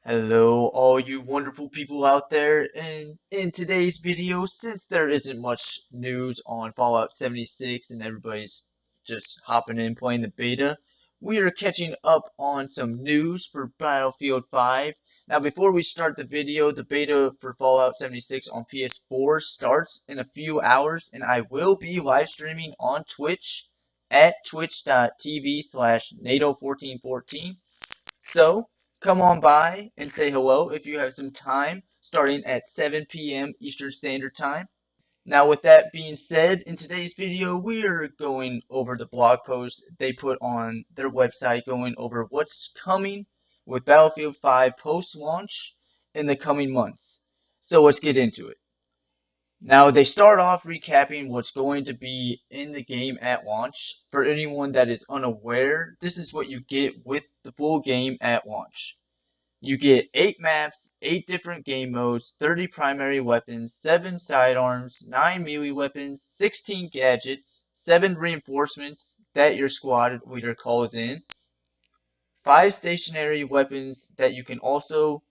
Hello, all you wonderful people out there, and in today's video, since there isn't much news on Fallout 76 and everybody's just hopping in playing the beta, we are catching up on some news for Battlefield 5. Now, before we start the video, the beta for Fallout 76 on PS4 starts in a few hours, and I will be live streaming on Twitch at twitch.tv/NATO1414. So, come on by and say hello if you have some time, starting at 7 p.m. Eastern Standard Time. Now, with that being said, in today's video, we are going over the blog post they put on their website, going over what's coming with Battlefield 5 post-launch in the coming months. So let's get into it. Now, they start off recapping what's going to be in the game at launch. For anyone that is unaware, this is what you get with the full game at launch. You get 8 maps, 8 different game modes, 30 primary weapons, 7 sidearms, 9 melee weapons, 16 gadgets, 7 reinforcements that your squad leader calls in, 5 stationary weapons that you can also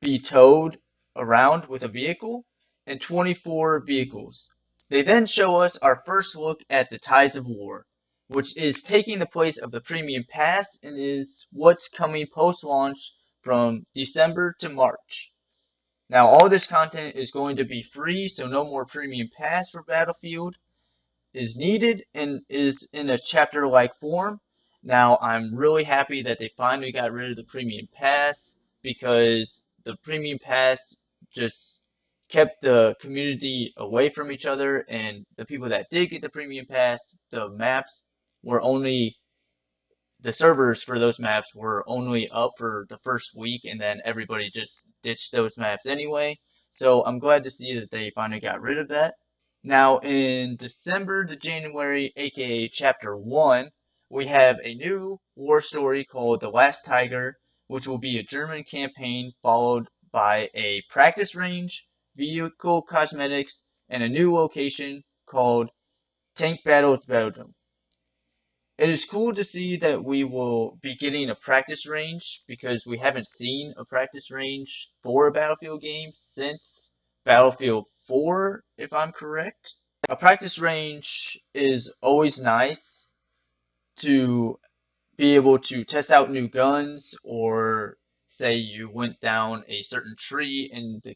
be towed around with a vehicle, and 24 vehicles. They then show us our first look at the Tides of War, which is taking the place of the Premium Pass and is what's coming post-launch from December to March. Now, all this content is going to be free, so no more Premium Pass for Battlefield is needed and is in a chapter-like form. Now, I'm really happy that they finally got rid of the Premium Pass, because the Premium Pass just kept the community away from each other, and the people that did get the Premium Pass, the servers for those maps were only up for the first week, and then everybody just ditched those maps anyway. So I'm glad to see that they finally got rid of that. Now, in December to January, aka Chapter 1, we have a new war story called The Last Tiger, which will be a German campaign followed by a practice range, vehicle cosmetics, and a new location called Tank Battles Belgium. It is cool to see that we will be getting a practice range, because we haven't seen a practice range for a Battlefield game since Battlefield 4, if I'm correct. A practice range is always nice to be able to test out new guns, or say you went down a certain tree in the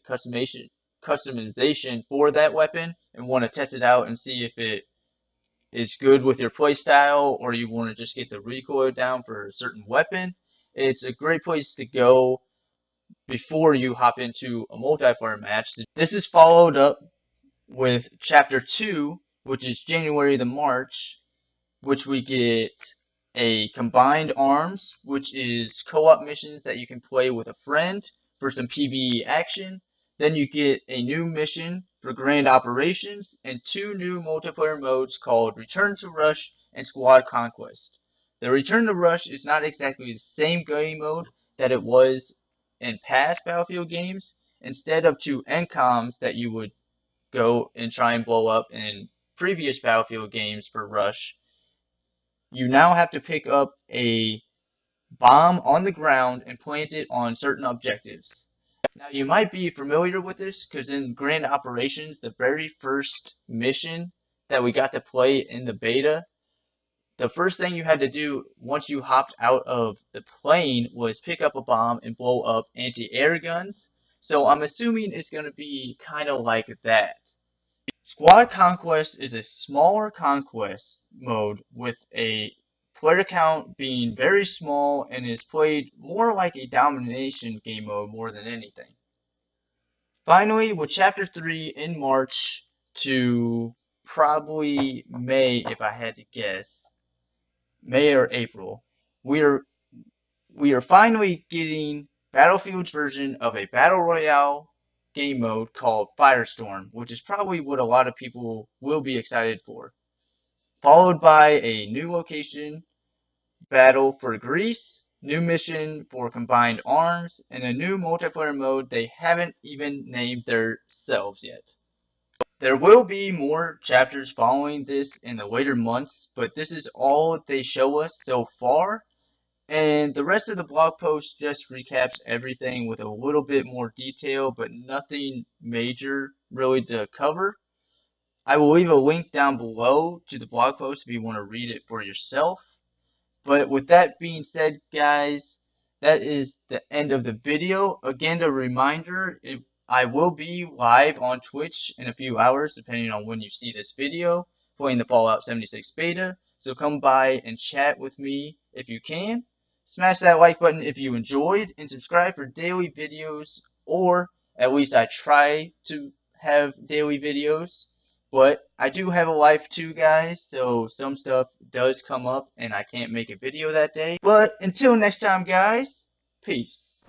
customization for that weapon and want to test it out and see if it is good with your playstyle, or you want to just get the recoil down for a certain weapon. It's a great place to go before you hop into a multiplayer match. This is followed up with Chapter 2, which is January to March, which we get a Combined Arms, which is co-op missions that you can play with a friend for some PvE action. Then you get a new mission for Grand Operations and 2 new multiplayer modes called Return to Rush and Squad Conquest. The Return to Rush is not exactly the same game mode that it was in past Battlefield games. Instead of 2 NCOMs that you would go and try and blow up in previous Battlefield games for Rush, you now have to pick up a bomb on the ground and plant it on certain objectives. Now, you might be familiar with this, because in Grand Operations, the very first mission that we got to play in the beta, the first thing you had to do once you hopped out of the plane was pick up a bomb and blow up anti-air guns. So I'm assuming it's going to be kind of like that. Squad Conquest is a smaller conquest mode with a player count being very small, and is played more like a domination game mode more than anything. Finally, with Chapter 3 in March to probably May, if I had to guess, May or April, we are finally getting Battlefield's version of a Battle Royale game mode called Firestorm, which is probably what a lot of people will be excited for. Followed by a new location, Battle for Greece, new mission for Combined Arms, and a new multiplayer mode they haven't even named themselves yet. There will be more chapters following this in the later months, but this is all they show us so far. And the rest of the blog post just recaps everything with a little bit more detail, but nothing major really to cover. I will leave a link down below to the blog post if you want to read it for yourself. But with that being said, guys, that is the end of the video. Again, a reminder, I will be live on Twitch in a few hours, depending on when you see this video, playing the Fallout 76 beta. So come by and chat with me if you can. Smash that like button if you enjoyed, and subscribe for daily videos, or at least I try to have daily videos. But I do have a life too, guys, so some stuff does come up and I can't make a video that day. But until next time, guys, peace.